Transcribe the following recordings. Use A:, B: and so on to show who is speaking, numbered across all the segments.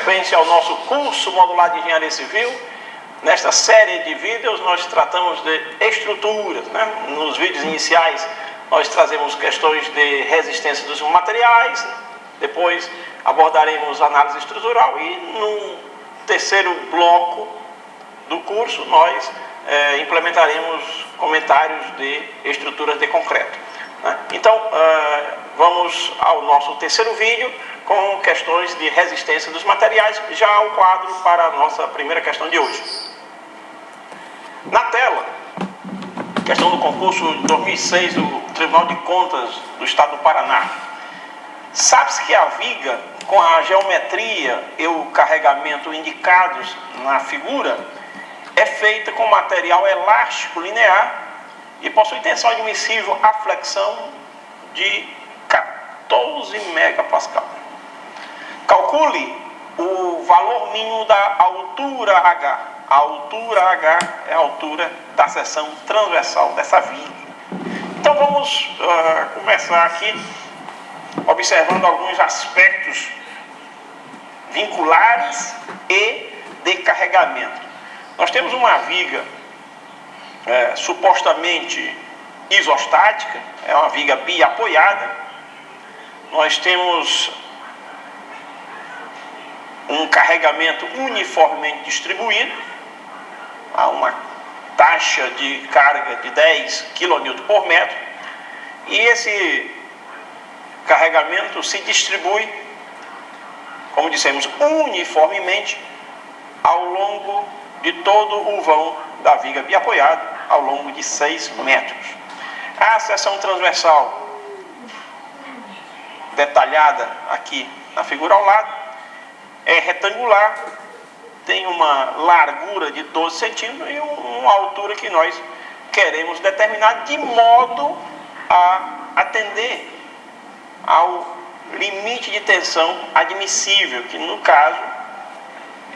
A: sequência ao nosso curso modular de Engenharia Civil. Nesta série de vídeos nós tratamos de estruturas, né? Nos vídeos iniciais nós trazemos questões de resistência dos materiais, depois abordaremos análise estrutural e no terceiro bloco do curso nós implementaremos comentários de estruturas de concreto, né? Então vamos ao nosso terceiro vídeo com questões de resistência dos materiais, já o quadro para a nossa primeira questão de hoje. Na tela, questão do concurso de 2006 do Tribunal de Contas do Estado do Paraná. Sabe-se que a viga com a geometria e o carregamento indicados na figura é feita com material elástico linear e possui tensão admissível à flexão de 14 megapascal. Calcule o valor mínimo da altura H. A altura H é a altura da seção transversal dessa viga. Então vamos começar aqui observando alguns aspectos vinculares e de carregamento. Nós temos uma viga supostamente isostática, é uma viga biapoiada. Nós temos um carregamento uniformemente distribuído, há uma taxa de carga de 10 kN por metro, e esse carregamento se distribui, como dissemos, uniformemente ao longo de todo o vão da viga biapoiada, ao longo de 6 metros. A seção transversal, detalhada aqui na figura ao lado, é retangular, tem uma largura de 12 centímetros e uma altura que nós queremos determinar de modo a atender ao limite de tensão admissível, que no caso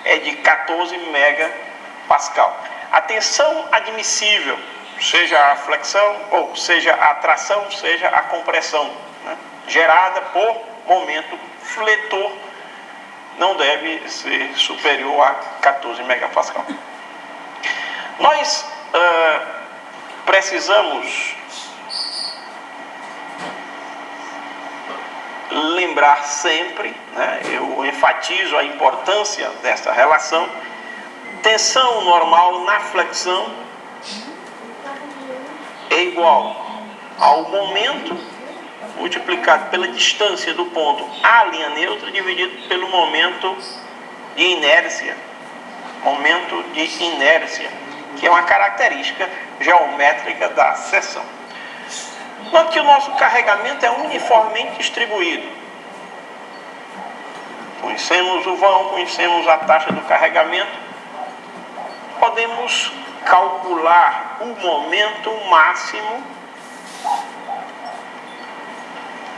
A: é de 14 megapascal. A tensão admissível, seja a flexão, ou seja a tração, seja a compressão, né, gerada por momento fletor, não deve ser superior a 14 megapascal. Nós precisamos lembrar sempre, né, eu enfatizo a importância dessa relação, tensão normal na flexão é igual ao momento multiplicado pela distância do ponto à linha neutra dividido pelo momento de inércia. Momento de inércia, que é uma característica geométrica da seção. Note que o nosso carregamento é uniformemente distribuído. Conhecemos o vão, conhecemos a taxa do carregamento. Podemos calcular o momento máximo,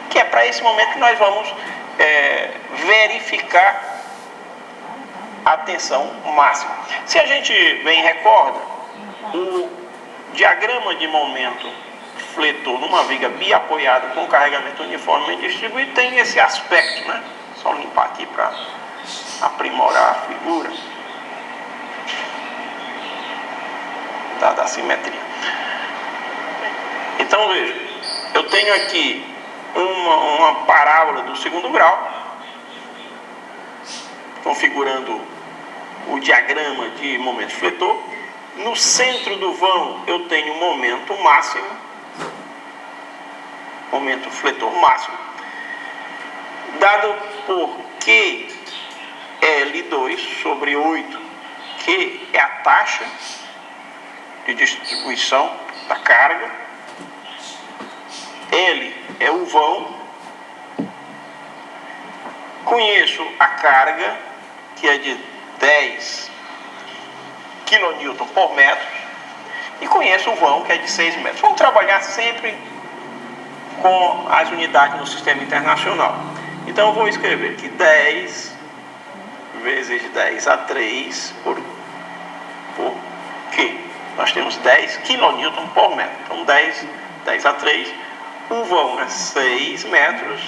A: que é para esse momento que nós vamos verificar a tensão máxima. Se a gente bem recorda, o diagrama de momento fletor numa viga biapoiada com carregamento uniformemente distribuído tem esse aspecto, né? Só limpar aqui para aprimorar a figura da simetria. Então veja, eu tenho aqui uma parábola do segundo grau, configurando o diagrama de momento fletor. No centro do vão eu tenho o momento máximo, momento fletor máximo, dado por QL2 sobre 8, que é a taxa de distribuição da carga, L é o vão, conheço a carga, que é de 10 kN por metro, e conheço o vão, que é de 6 metros. Vamos trabalhar sempre com as unidades no sistema internacional. Então eu vou escrever que 10 vezes 10 a 3 por Q. Nós temos 10 kN por metro. Então 10 a 3, o vão é 6 metros,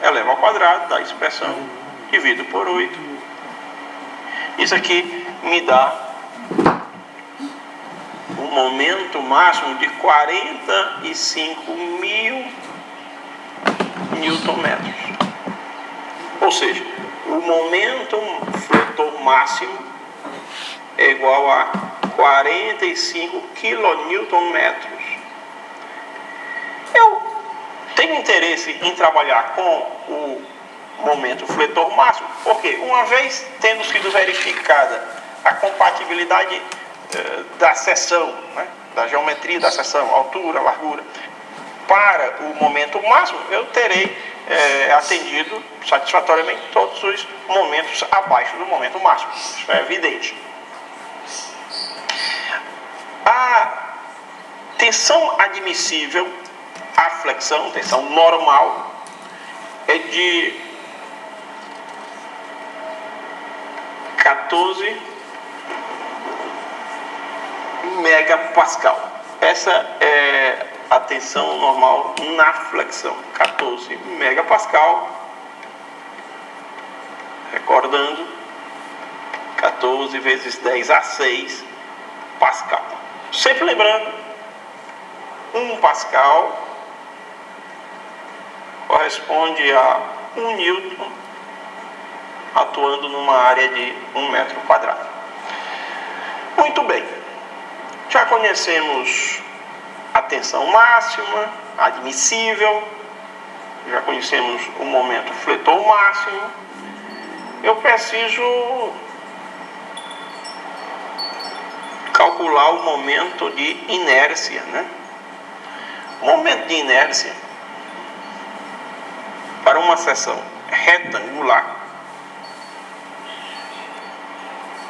A: eleva ao quadrado da expressão, dividido por 8, Isso aqui me dá um momento máximo de 45.000 newton-metros. Ou seja, o momento fletor máximo é igual a 45 kN. Eu tenho interesse em trabalhar com o momento fletor máximo, porque uma vez tendo sido verificada a compatibilidade da seção, né, da geometria da seção, altura, largura, para o momento máximo, eu terei atendido satisfatoriamente todos os momentos abaixo do momento máximo. Isso é evidente. A tensão admissível, a flexão, tensão normal, é de 14 megapascal. Essa é a tensão normal na flexão, 14 megapascal. Recordando, 14 vezes 10 a 6 pascal. Sempre lembrando, 1 pascal corresponde a 1 newton atuando numa área de 1 metro quadrado. Muito bem, já conhecemos a tensão máxima, admissível, já conhecemos o momento fletor máximo. Eu preciso calcular o momento de inércia, né? O momento de inércia para uma seção retangular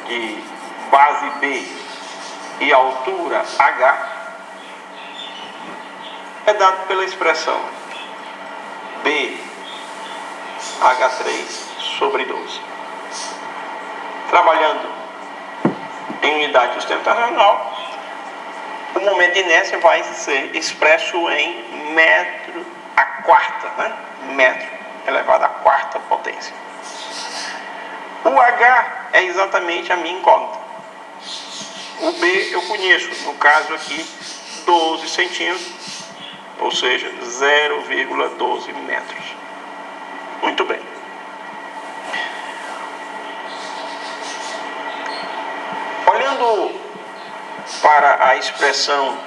A: de base B e altura H é dado pela expressão BH3 sobre 12. Trabalhando em unidade sustentacional, o momento de inércia vai ser expresso em metro a quarta, né? Metro elevado à quarta potência. O H é exatamente a minha incógnita. O B eu conheço, no caso aqui, 12 centímetros, ou seja, 0,12 metros. Muito bem. Olhando para a expressão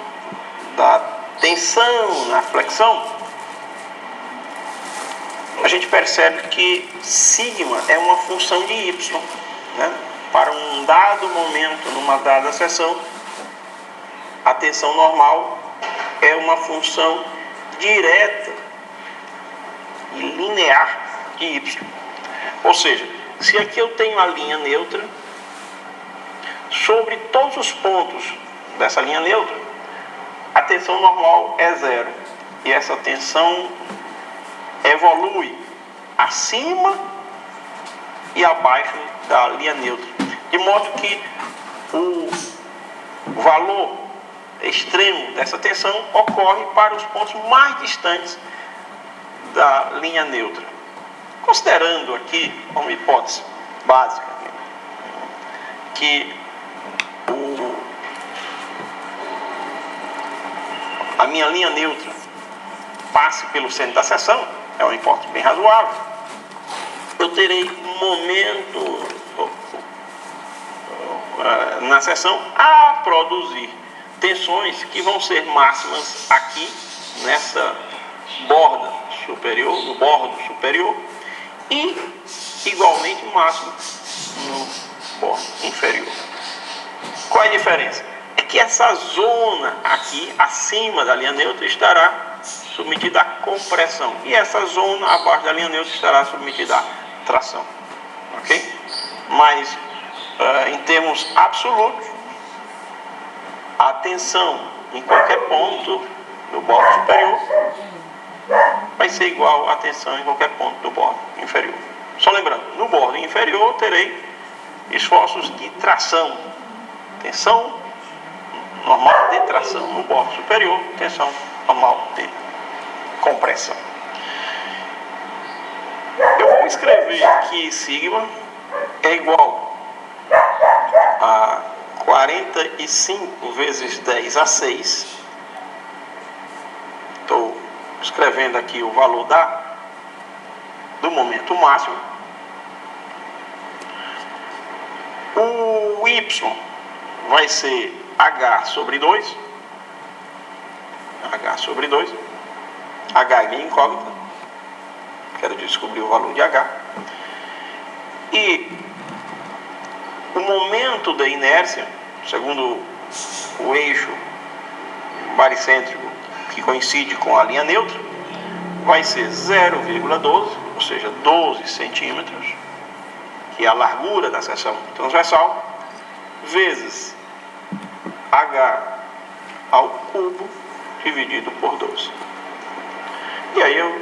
A: da tensão na flexão, a gente percebe que sigma é uma função de y, né? Para um dado momento, numa dada seção, a tensão normal é uma função direta e linear de y. Ou seja, se aqui eu tenho a linha neutra, sobre todos os pontos dessa linha neutra, a tensão normal é zero. E essa tensão evolui acima e abaixo da linha neutra. De modo que o valor extremo dessa tensão ocorre para os pontos mais distantes da linha neutra. Considerando aqui, uma hipótese básica, que a minha linha neutra passe pelo centro da seção, é uma hipótese bem razoável, eu terei um momento na seção a produzir tensões que vão ser máximas aqui nessa borda superior, no bordo superior, e igualmente máximas no bordo inferior. Qual é a diferença? É que essa zona aqui acima da linha neutra estará submetida à compressão e essa zona abaixo da linha neutra estará submetida à tração, ok? Mas em termos absolutos, a tensão em qualquer ponto do bordo superior vai ser igual à tensão em qualquer ponto do bordo inferior. Só lembrando, no bordo inferior terei esforços de tração, tensão normal de tração. No bordo superior, tensão normal de compressão. Eu vou escrever que sigma é igual 45 vezes 10 a 6. Estou escrevendo aqui o valor do momento máximo. O y vai ser h sobre 2. H sobre 2. H é minha incógnita. Quero descobrir o valor de h. E o momento da inércia, segundo o eixo baricêntrico que coincide com a linha neutra, vai ser 0,12, ou seja, 12 centímetros, que é a largura da seção transversal, vezes h ao cubo dividido por 12. E aí eu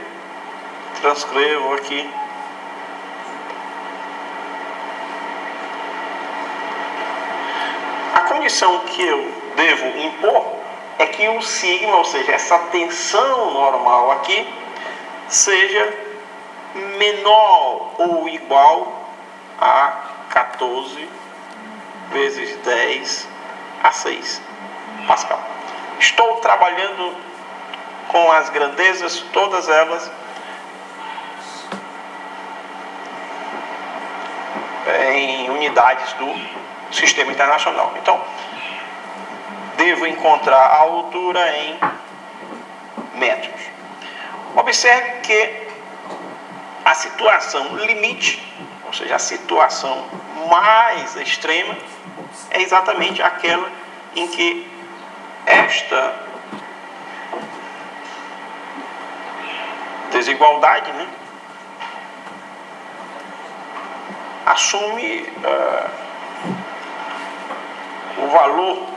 A: transcrevo aqui a condição que eu devo impor é que o sigma, ou seja, essa tensão normal aqui, seja menor ou igual a 14 vezes 10 a 6 Pascal. Estou trabalhando com as grandezas, todas elas em unidades do sistema internacional. Então, devo encontrar a altura em metros. Observe que a situação limite, ou seja, a situação mais extrema, é exatamente aquela em que esta desigualdade, assume o valor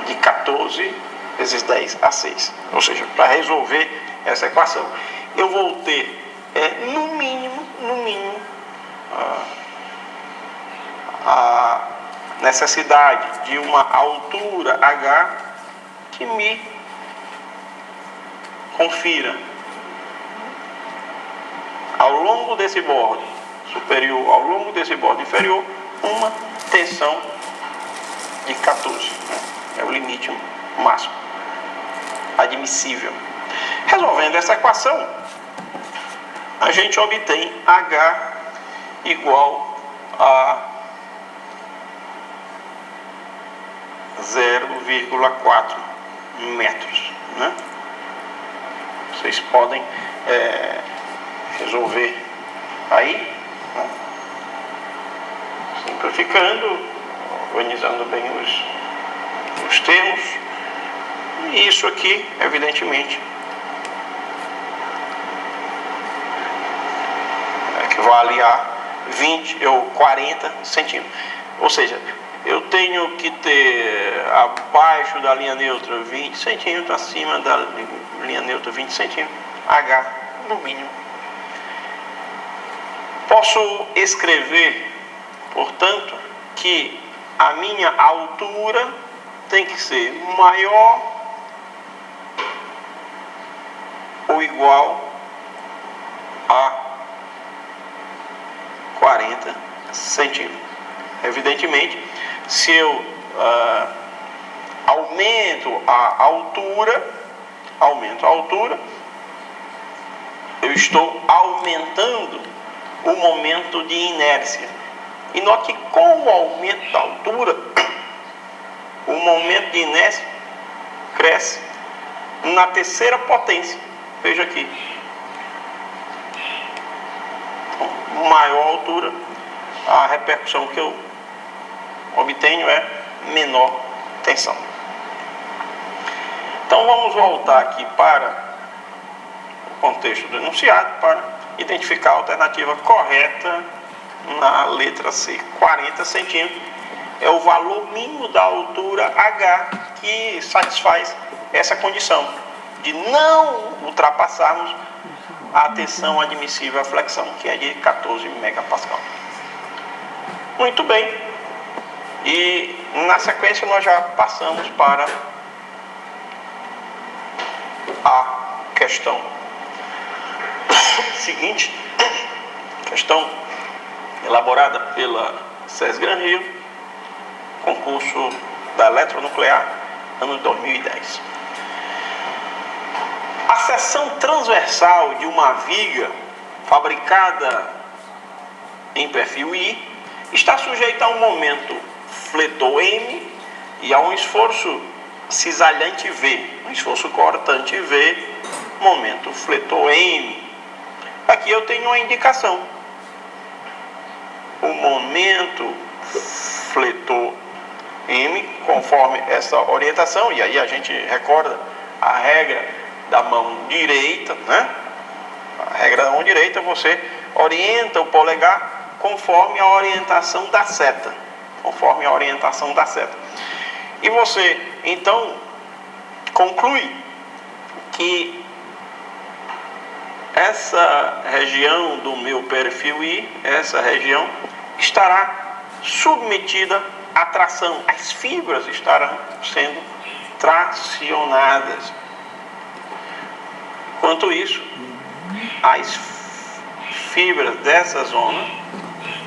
A: de 14 vezes 10 a 6. Ou seja, para resolver essa equação, eu vou ter no mínimo a necessidade de uma altura h que me confira ao longo desse borde superior, ao longo desse borde inferior, uma tensão de 14. É o limite máximo admissível. Resolvendo essa equação, a gente obtém h igual a 0,4 metros. Vocês podem resolver aí, simplificando, organizando bem os termos. E isso aqui, evidentemente, equivale a 40 centímetros. Ou seja, eu tenho que ter abaixo da linha neutra 20 centímetros, acima da linha neutra 20 centímetros, h no mínimo. Posso escrever, portanto, que a minha altura tem que ser maior ou igual a 40 centímetros. Evidentemente, se eu aumento a altura, eu estou aumentando o momento de inércia. E note que com o aumento da altura, o momento de inércia cresce na terceira potência. Veja aqui. Com maior altura, a repercussão que eu obtenho é menor tensão. Então vamos voltar aqui para o contexto do enunciado para identificar a alternativa correta na letra C. 40 centímetros é o valor mínimo da altura H que satisfaz essa condição de não ultrapassarmos a tensão admissível à flexão, que é de 14 megapascal. Muito bem. E na sequência nós já passamos para a questão seguinte, questão elaborada pela SES Gran Rio, concurso da eletronuclear, ano 2010. A seção transversal de uma viga fabricada em perfil I está sujeita a um momento fletor M e a um esforço cisalhante V, um esforço cortante V, momento fletor M. Aqui eu tenho uma indicação. O momento fletor M, conforme essa orientação, e aí a gente recorda a regra da mão direita, né? A regra da mão direita, você orienta o polegar conforme a orientação da seta. Conforme a orientação da seta. E você, então, conclui que essa região do meu perfil I, essa região, estará submetida à tração. As fibras estarão sendo tracionadas. Enquanto isso, as fibras dessa zona,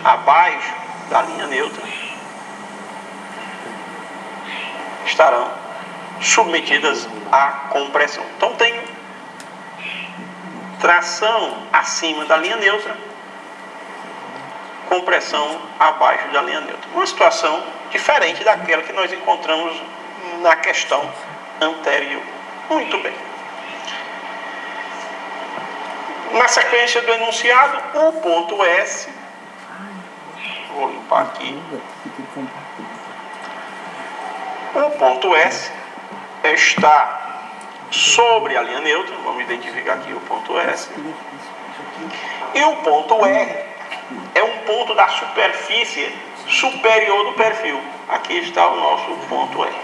A: abaixo da linha neutra, estarão submetidas à compressão. Então, tenho tração acima da linha neutra, compressão abaixo da linha neutra. Uma situação diferente daquela que nós encontramos na questão anterior. Muito bem. Na sequência do enunciado, o ponto S, vou limpar aqui. O ponto S está sobre a linha neutra, vamos identificar aqui o ponto S. E o ponto R é um ponto da superfície superior do perfil. Aqui está o nosso ponto R.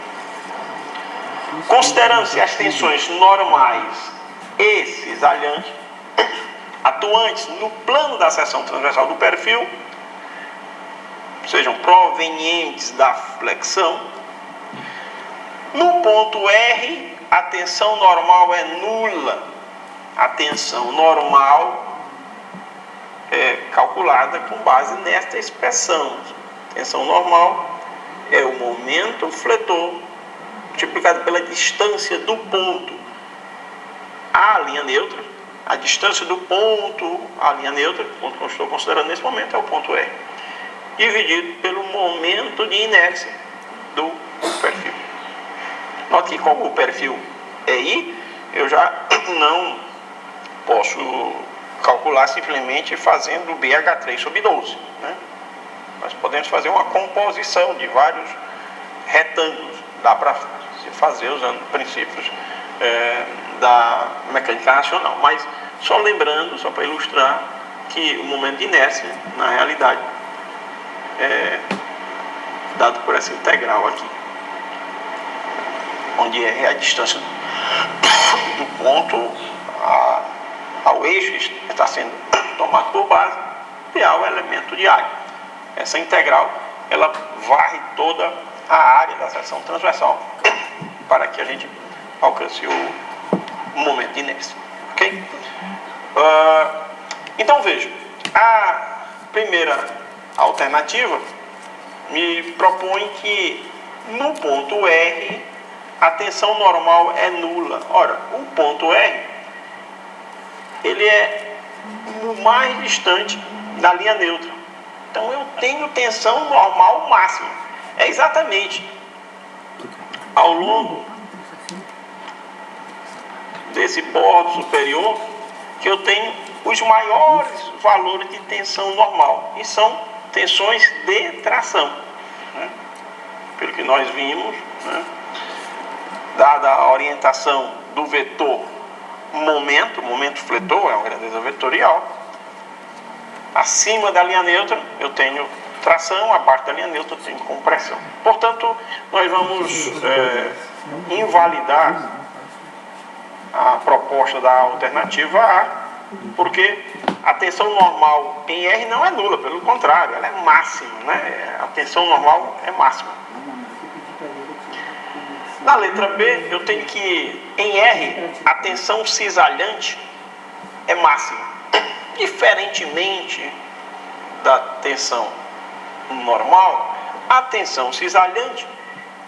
A: Considerando-se as tensões normais e cisalhantes, atuantes no plano da seção transversal do perfil, sejam provenientes da flexão, no ponto R, a tensão normal é nula. A tensão normal é calculada com base nesta expressão. Tensão normal é o momento fletor multiplicado pela distância do ponto à linha neutra. A distância do ponto à linha neutra, o ponto que eu estou considerando nesse momento, é o ponto R, dividido pelo momento de inércia do perfil. Note que como o perfil é I, eu já não posso calcular simplesmente fazendo BH3 sobre 12. Né? Nós podemos fazer uma composição de vários retângulos. Dá para se fazer usando princípios da mecânica racional. Mas só lembrando, só para ilustrar, que o momento de inércia, na realidade, é dado por essa integral aqui, onde é a distância do ponto ao eixo que está sendo tomado por base e ao elemento de área. Essa integral, ela varre toda a área da seção transversal para que a gente alcance o momento de inércia. Ok? Então veja, a primeira alternativa me propõe que no ponto R a tensão normal é nula. Ora, o ponto R, ele é o mais distante da linha neutra. Então eu tenho tensão normal máxima. É exatamente ao longo desse bordo superior que eu tenho os maiores valores de tensão normal. E são tensões de tração. Né? Pelo que nós vimos, né? Dada a orientação do vetor momento fletor é uma grandeza vetorial, acima da linha neutra eu tenho tração, abaixo da linha neutra eu tenho compressão. Portanto, nós vamos invalidar a proposta da alternativa A, porque a tensão normal em R não é nula, pelo contrário, ela é máxima, né? A tensão normal é máxima. Na letra B, eu tenho que, em R, a tensão cisalhante é máxima. Diferentemente da tensão normal, a tensão cisalhante,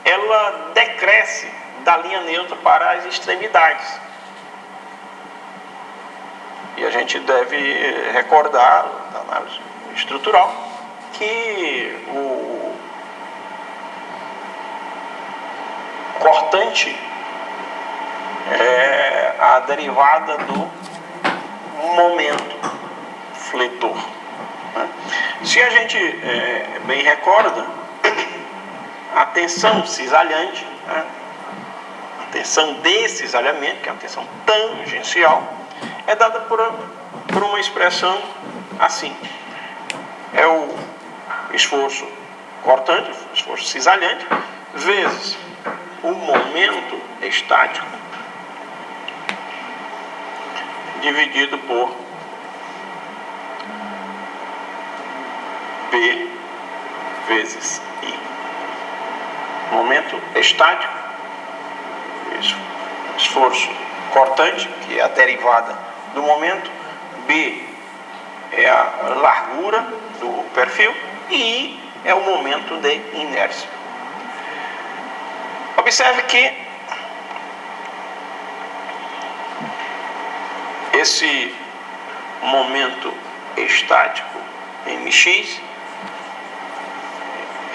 A: ela decresce da linha neutra para as extremidades. E a gente deve recordar, da análise estrutural, que o cortante é a derivada do momento fletor. Se a gente bem recorda, a tensão cisalhante, a tensão de cisalhamento, que é a tensão tangencial, é dada por uma expressão assim: é o esforço cortante, o esforço cisalhante, vezes o momento estático, dividido por P vezes I. Momento estático, esforço cortante, que é a derivada do momento, B é a largura do perfil e I é o momento de inércia. Observe que esse momento estático mx,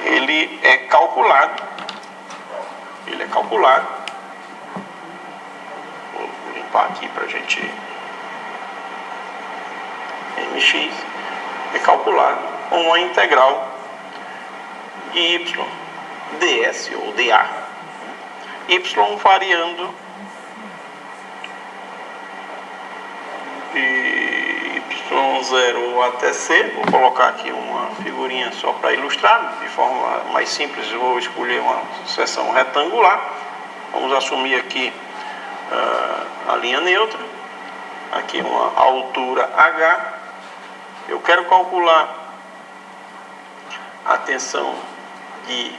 A: ele é calculado, vou limpar aqui para a gente, mx é calculado com uma integral de y ds ou dA, y variando de y0 até c. Vou colocar aqui uma figurinha só para ilustrar, de forma mais simples. Eu vou escolher uma seção retangular. Vamos assumir aqui a linha neutra, aqui uma altura h. Eu quero calcular a tensão de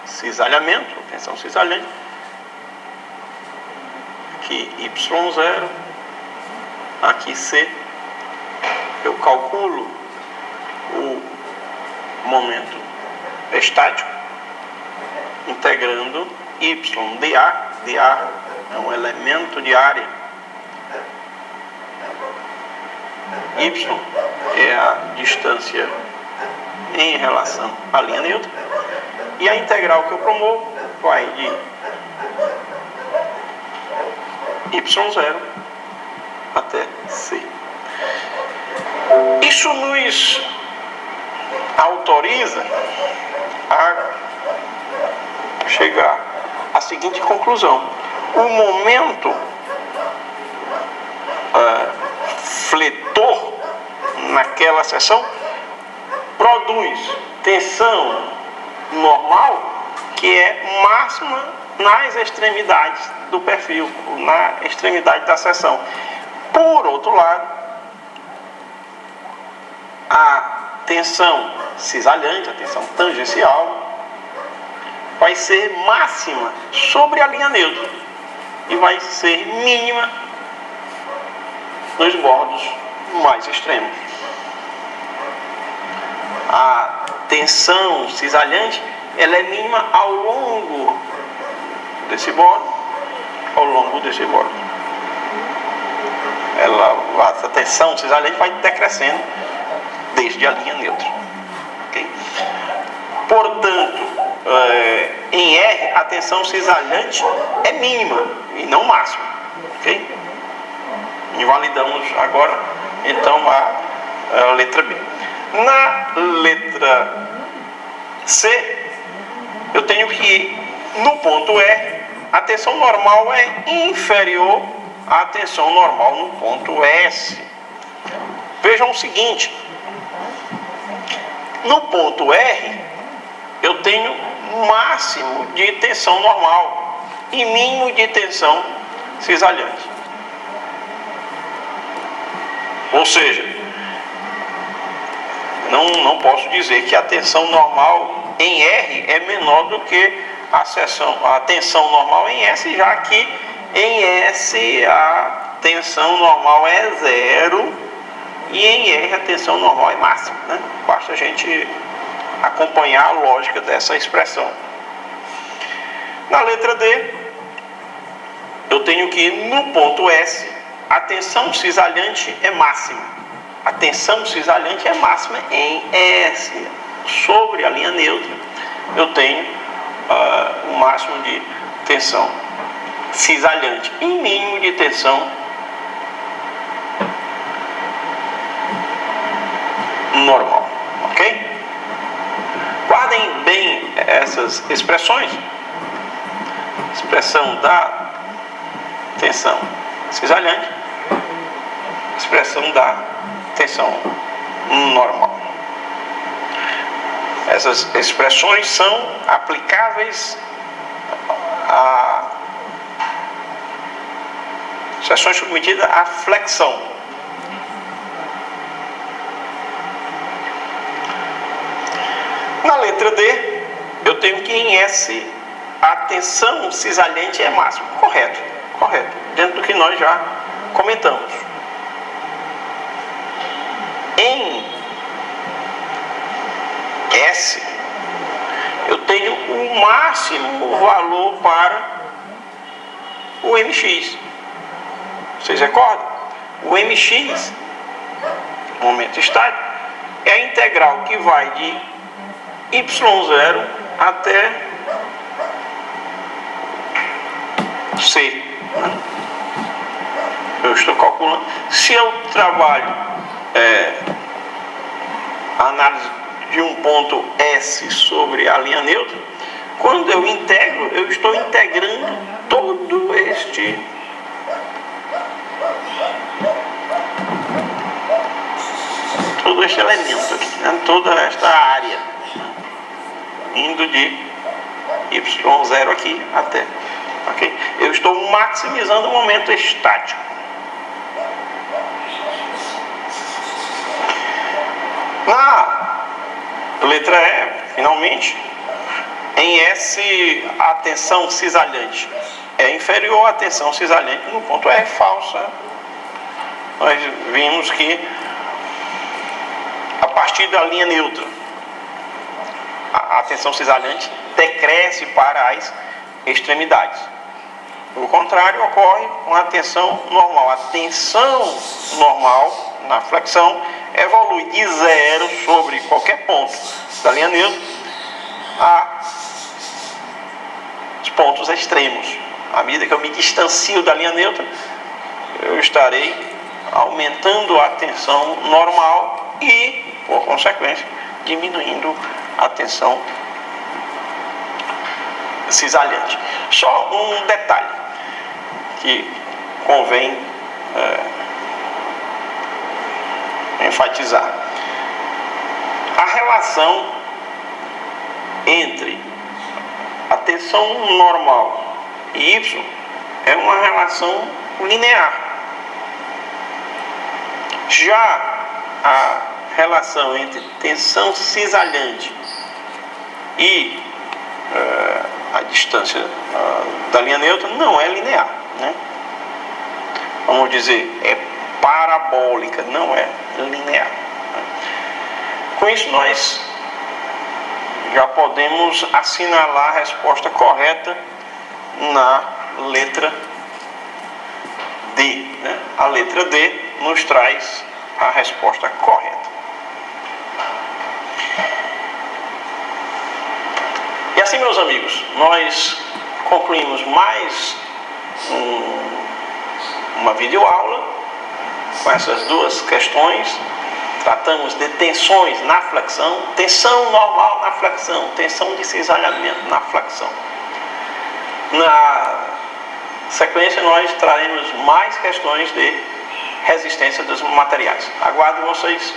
A: cisalhamento, tensão cisalhante, aqui y0, aqui c. Eu calculo o momento estático integrando y dA. dA é um elemento de área, y é a distância em relação à linha neutra, e a integral que eu promovo vai de y0 até c. Isso nos autoriza a chegar à seguinte conclusão: o momento fletor naquela seção produz tensão normal que é máxima nas extremidades do perfil, na extremidade da seção. Por outro lado, a tensão cisalhante, a tensão tangencial, vai ser máxima sobre a linha neutra e vai ser mínima nos bordos mais extremos. A tensão cisalhante, ela é mínima ao longo desse bordo, essa tensão cisalhante vai decrescendo desde a linha neutra. Okay? Portanto, em R, a tensão cisalhante é mínima e não máxima. Okay? Invalidamos agora, então, a letra B. Na letra C, eu tenho que, no ponto R, a tensão normal é inferior à tensão normal no ponto S. Vejam o seguinte: no ponto R, eu tenho máximo de tensão normal e mínimo de tensão cisalhante. Ou seja, não posso dizer que a tensão normal em R é menor do que a tensão normal em S, já que em S a tensão normal é 0 e em R a tensão normal é máxima, né? Basta a gente acompanhar a lógica dessa expressão. Na letra D, eu tenho que no ponto S, a tensão cisalhante é máxima. A tensão cisalhante é máxima em S. Sobre a linha neutra, eu tenho o máximo de tensão cisalhante e mínimo de tensão normal, ok? Guardem bem essas expressões. Expressão da tensão cisalhante, expressão da tensão normal. Essas expressões são aplicáveis a seções submetidas à flexão. Na letra D, eu tenho que em S a tensão cisalhante é máxima. Correto, correto. Dentro do que nós já comentamos. Em S, eu tenho o máximo valor para o MX. Vocês recordam? O MX, momento estático, é a integral que vai de y0 até C. Eu estou calculando. Se eu trabalho a análise de um ponto S sobre a linha neutra, quando eu integro, eu estou integrando todo este elemento aqui, né? Toda esta área, indo de y0 aqui até, ok? Eu estou maximizando o momento estático. Na letra E, finalmente, em S, a tensão cisalhante é inferior à tensão cisalhante no ponto R falsa. Nós vimos que a partir da linha neutra, a tensão cisalhante decresce para as extremidades. O contrário ocorre com a tensão normal. A tensão normal na flexão evolui de 0 sobre qualquer ponto da linha neutra a os pontos extremos. À medida que eu me distancio da linha neutra, eu estarei aumentando a tensão normal e, por consequência, diminuindo a tensão cisalhante. Só um detalhe que convém enfatizar: a relação entre a tensão normal e Y é uma relação linear. Já a relação entre tensão cisalhante e a distância da linha neutra não é linear, né? Vamos dizer, é parabólica, não é linear. Com isso, nós já podemos assinalar a resposta correta na letra D, né? A letra D nos traz a resposta correta. E assim, meus amigos, nós concluímos mais uma videoaula com essas duas questões. Tratamos de tensões na flexão, tensão normal na flexão, tensão de cisalhamento na flexão. Na sequência, nós traremos mais questões de resistência dos materiais. Aguardo vocês.